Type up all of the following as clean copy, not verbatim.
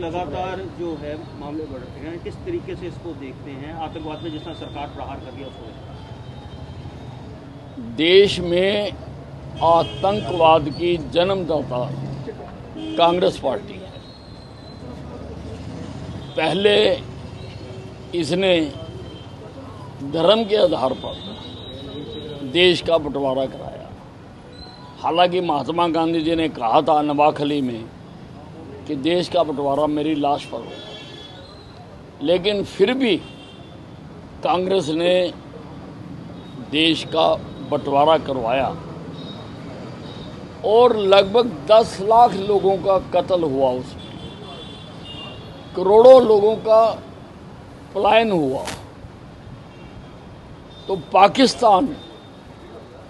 लगातार जो है मामले बढ़ रहे हैं, किस तरीके से इसको देखते हैं? आतंकवाद में जिस तरह सरकार प्रहार कर दिया उसको देश में आतंकवाद की जन्मदाता कांग्रेस पार्टी है। पहले इसने धर्म के आधार पर देश का बंटवारा कराया। हालांकि महात्मा गांधी जी ने कहा था नवाखली में कि देश का बंटवारा मेरी लाश पर हो, लेकिन फिर भी कांग्रेस ने देश का बंटवारा करवाया और लगभग 10 लाख लोगों का कत्ल हुआ, उसमें करोड़ों लोगों का पलायन हुआ। तो पाकिस्तान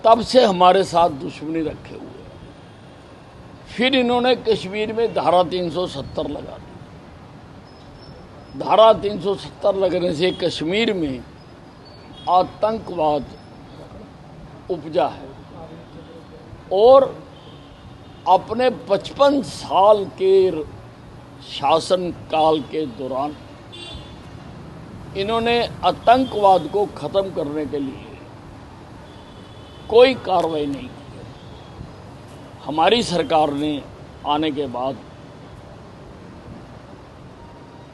तब से हमारे साथ दुश्मनी रखे हुए। फिर इन्होंने कश्मीर में धारा 370 लगा दी। धारा 370 लगने से कश्मीर में आतंकवाद उपजा है और अपने 55 साल के शासन काल के दौरान इन्होंने आतंकवाद को खत्म करने के लिए कोई कार्रवाई नहीं की। हमारी सरकार ने आने के बाद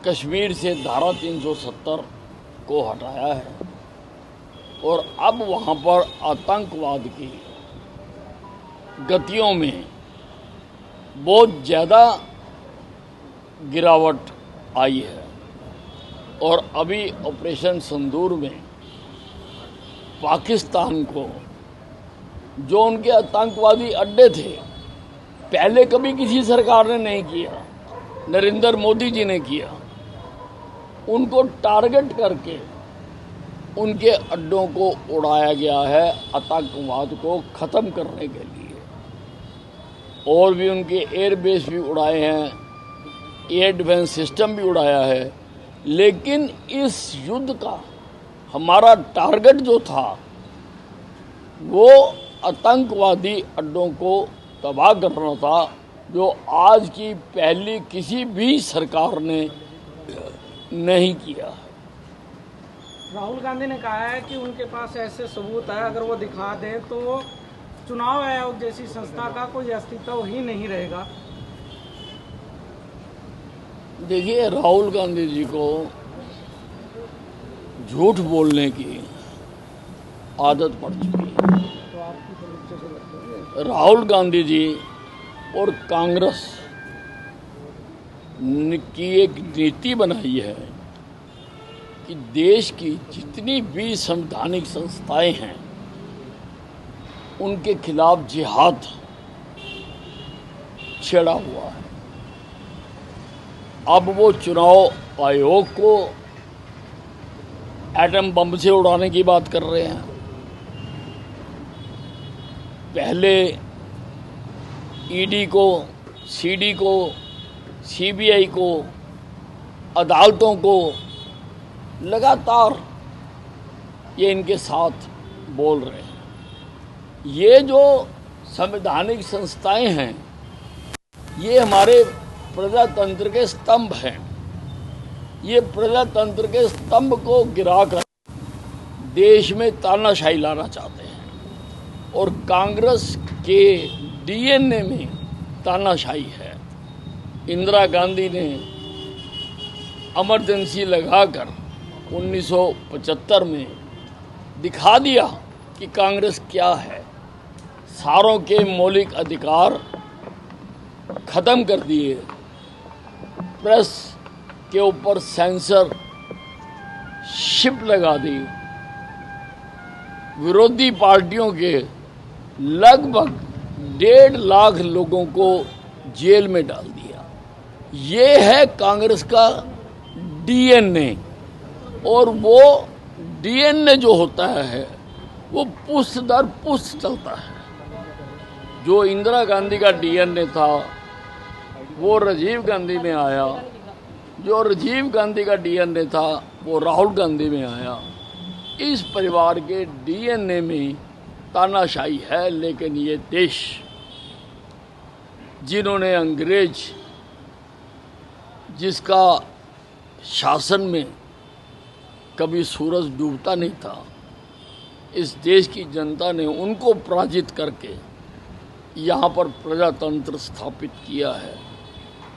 कश्मीर से धारा 370 को हटाया है और अब वहाँ पर आतंकवाद की गतियों में बहुत ज़्यादा गिरावट आई है। और अभी ऑपरेशन सिंदूर में पाकिस्तान को जो उनके आतंकवादी अड्डे थे, पहले कभी किसी सरकार ने नहीं किया, नरेंद्र मोदी जी ने किया, उनको टारगेट करके उनके अड्डों को उड़ाया गया है आतंकवाद को ख़त्म करने के लिए। और भी उनके एयरबेस भी उड़ाए हैं, एयर डिफेंस सिस्टम भी उड़ाया है। लेकिन इस युद्ध का हमारा टारगेट जो था वो आतंकवादी अड्डों को तबाह करना था, जो आज की पहली किसी भी सरकार ने नहीं किया। राहुल गांधी ने कहा है कि उनके पास ऐसे सबूत है, अगर वो दिखा दें तो चुनाव आयोग जैसी संस्था का कोई अस्तित्व ही नहीं रहेगा। देखिए, राहुल गांधी जी को झूठ बोलने की आदत पड़ चुकी है। राहुल गांधी जी और कांग्रेस की एक नीति बनाई है कि देश की जितनी भी संवैधानिक संस्थाएं हैं उनके खिलाफ जिहाद छेड़ा हुआ है। अब वो चुनाव आयोग को एटम बम से उड़ाने की बात कर रहे हैं। पहले ईडी को, सीडी को, सीबीआई को, अदालतों को लगातार ये इनके साथ बोल रहे हैं। ये जो संवैधानिक संस्थाएं हैं ये हमारे प्रजातंत्र के स्तंभ हैं। ये प्रजातंत्र के स्तंभ को गिराकर देश में तानाशाही लाना चाहते हैं और कांग्रेस के डीएनए में तानाशाही है। इंदिरा गांधी ने इमरजेंसी लगाकर 1975 में दिखा दिया कि कांग्रेस क्या है। सारों के मौलिक अधिकार खत्म कर दिए, प्रेस के ऊपर सेंसरशिप लगा दी, विरोधी पार्टियों के लगभग 1.5 लाख लोगों को जेल में डाल दिया। ये है कांग्रेस का डीएनए। और वो डीएनए जो होता है वो पुष्ट दर पुष्ट चलता है। जो इंदिरा गांधी का डीएनए था वो राजीव गांधी में आया, जो राजीव गांधी का डीएनए था वो राहुल गांधी में आया। इस परिवार के डीएनए में तानाशाही है। लेकिन ये देश जिन्होंने अंग्रेज जिसका शासन में कभी सूरज डूबता नहीं था, इस देश की जनता ने उनको पराजित करके यहाँ पर प्रजातंत्र स्थापित किया है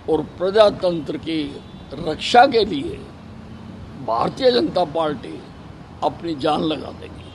और प्रजातंत्र की रक्षा के लिए भारतीय जनता पार्टी अपनी जान लगा देगी।